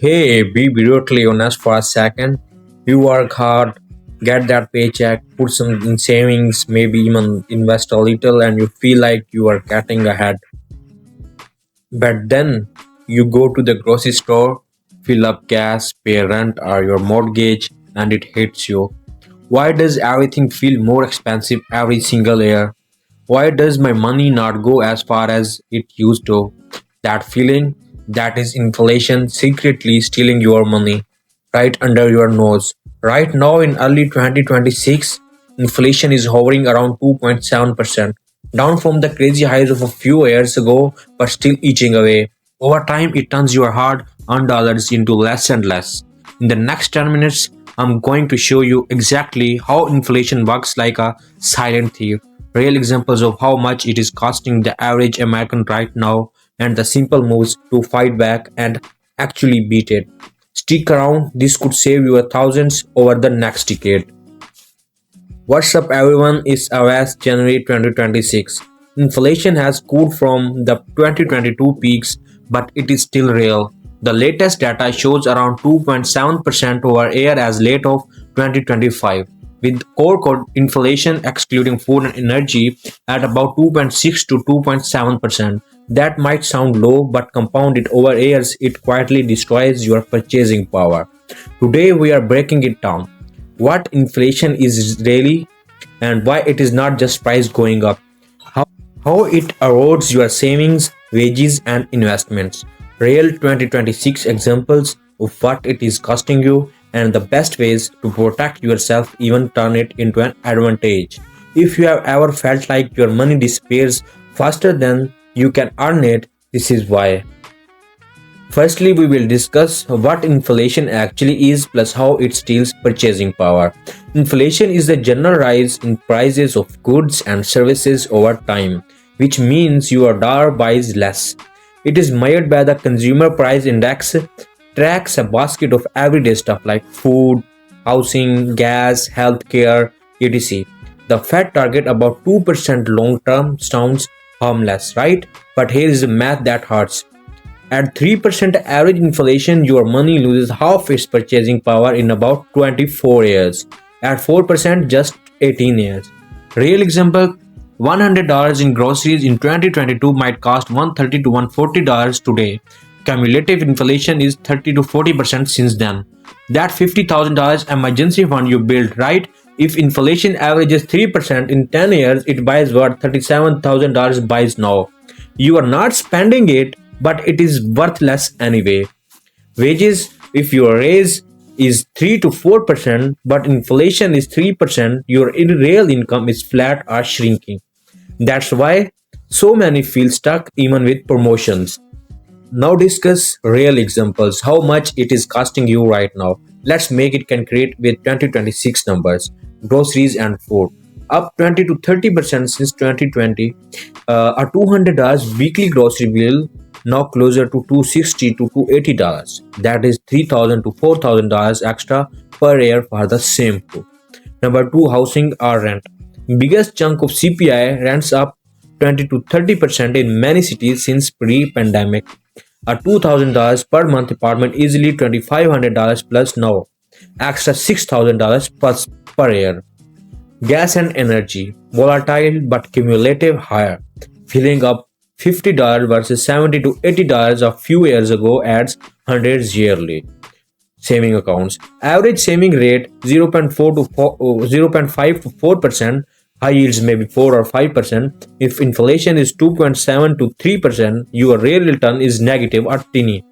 Hey, be brutally honest for a second. You work hard, get that paycheck, put some in savings, maybe even invest a little, and you feel like you are getting ahead. But then you go to the grocery store, fill up gas, pay rent or your mortgage, and it hits you. Why does everything feel more expensive every single year? Why does my money not go as far as it used to? That feeling, that is inflation secretly stealing your money right under your nose. Right now in early 2026, inflation is hovering around 2.7%, down from the crazy highs of a few years ago, but still eating away. Over time, it turns your hard earned dollars into less and less. In the next 10 minutes, I'm going to show you exactly how inflation works like a silent thief, real examples of how much it is costing the average American right now, and the simple moves to fight back and actually beat it. Stick around, this could save you thousands over the next decade. What's up, everyone? It's Avas January 2026. Inflation has cooled from the 2022 peaks, but it is still real. The latest data shows around 2.7% over year as late of 2025, with core inflation excluding food and energy at about 2.6 to 2.7%. That might sound low, but compounded over years, it quietly destroys your purchasing power. Today, we are breaking it down what inflation is really and why it is not just price going up, how it erodes your savings, wages, and investments, real 2026 examples of what it is costing you, and the best ways to protect yourself, even turn it into an advantage. If you have ever felt like your money disappears faster than you can earn it, this is why. Firstly, we will discuss what inflation actually is plus how it steals purchasing power. Inflation is the general rise in prices of goods and services over time, which means your dollar buys less. It is measured by the consumer price index, tracks a basket of everyday stuff like food, housing, gas, healthcare, etc. The Fed target about 2% long term sounds harmless, right? But here is the math that hurts. At 3% average inflation, your money loses half its purchasing power in about 24 years. At 4%, just 18 years. Real example, $100 in groceries in 2022 might cost $130 to $140 today. Cumulative inflation is 30 to 40% since then. That $50,000 emergency fund you built, right? If inflation averages 3% in 10 years, it buys what $37,000 buys now. You are not spending it, but it is worth less anyway. Wages, if your raise is 3 to 4%, but inflation is 3%, your real income is flat or shrinking. That's why so many feel stuck even with promotions. Now discuss real examples, how much it is costing you right now. Let's make it concrete with 2026 numbers. Groceries and food. Up 20 to 30% since 2020. A $200 weekly grocery bill now closer to $260 to $280. That is $3,000 to $4,000 extra per year for the same food. Number two, housing or rent. Biggest chunk of CPI rents up 20 to 30% in many cities since pre-pandemic. A $2,000 per month apartment easily $2,500 plus now. Extra $6,000 plus per year. Gas and energy, volatile but cumulative higher, filling up $50 versus $70 to $80 a few years ago adds hundreds yearly. Saving accounts. Average saving rate 0.5 to 4%. High yields may be 4 or 5%. If inflation is 2.7 to 3%, your real return is negative or teeny.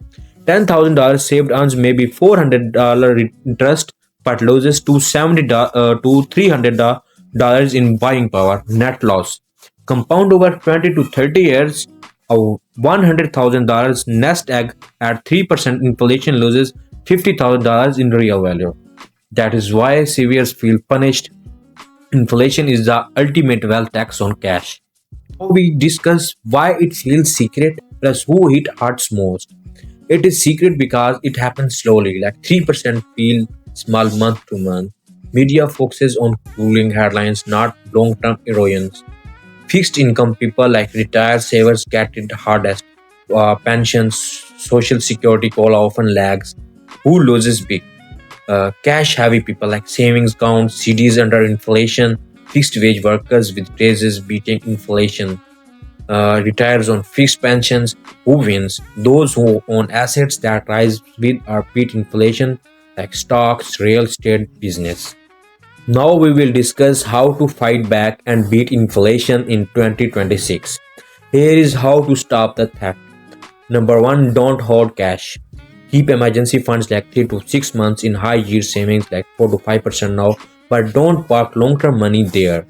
$10,000 saved earns maybe $400 interest but loses to $300 in buying power, net loss. Compound over 20 to 30 years, a $100,000 nest egg at 3% inflation loses $50,000 in real value. That is why saviors feel punished. Inflation is the ultimate wealth tax on cash. Now we discuss why it feels secret plus who it hurts most. It is secret because it happens slowly, like 3% feel small month to month. Media focuses on cooling headlines, not long term erosions. Fixed income people like retired savers get it hardest. Pensions, social security call often lags. Who loses big? Cash heavy people like savings accounts, CDs under inflation, fixed wage workers with raises beating inflation, retires on fixed pensions. Who wins? Those who own assets that rise with or beat inflation, like stocks, real estate, business. Now we will discuss how to fight back and beat inflation in 2026. Here is how to stop the theft. Number 1, don't hoard cash. Keep emergency funds like 3 to 6 months in high yield savings like 4 to 5% now, but don't park long term money there.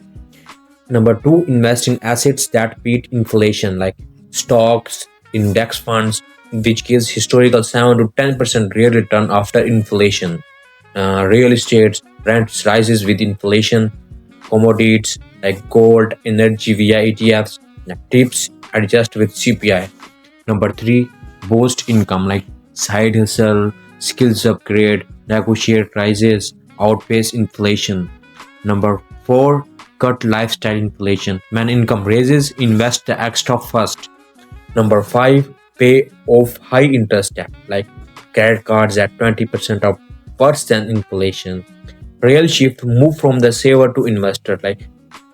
Number 2, invest in assets that beat inflation like stocks, index funds, which gives historical 7 to 10% real return after inflation. Real estate rents rises with inflation. Commodities like gold, energy via ETFs, like tips adjust with CPI. Number 3, boost income like side hustle, skills upgrade, negotiate prices, outpace inflation. Number 4, cut lifestyle inflation. When income raises, invest the extra first. Number 5, pay off high interest debt like credit cards at 20% of worse than inflation. Real shift, move from the saver to investor like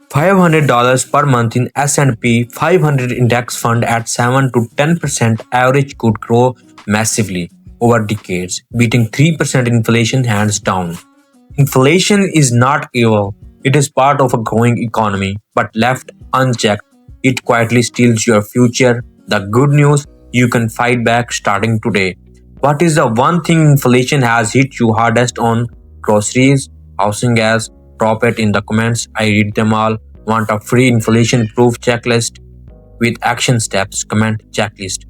$500 per month in S&P 500 index fund at 7 to 10% average could grow massively over decades, beating 3% inflation hands down. Inflation is not evil. It is part of a growing economy, but left unchecked, it quietly steals your future. The good news, you can fight back starting today. What is the one thing inflation has hit you hardest on? Groceries, housing gas? Drop it in the comments. I read them all. Want a free inflation proof checklist with action steps? Comment checklist.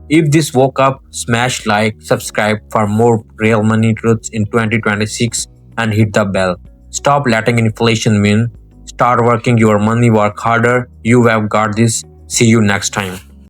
If this woke up, smash like, subscribe for more real money truths in 2026 and hit the bell. Stop letting inflation win. Start working your money, work harder. You have got this. See you next time.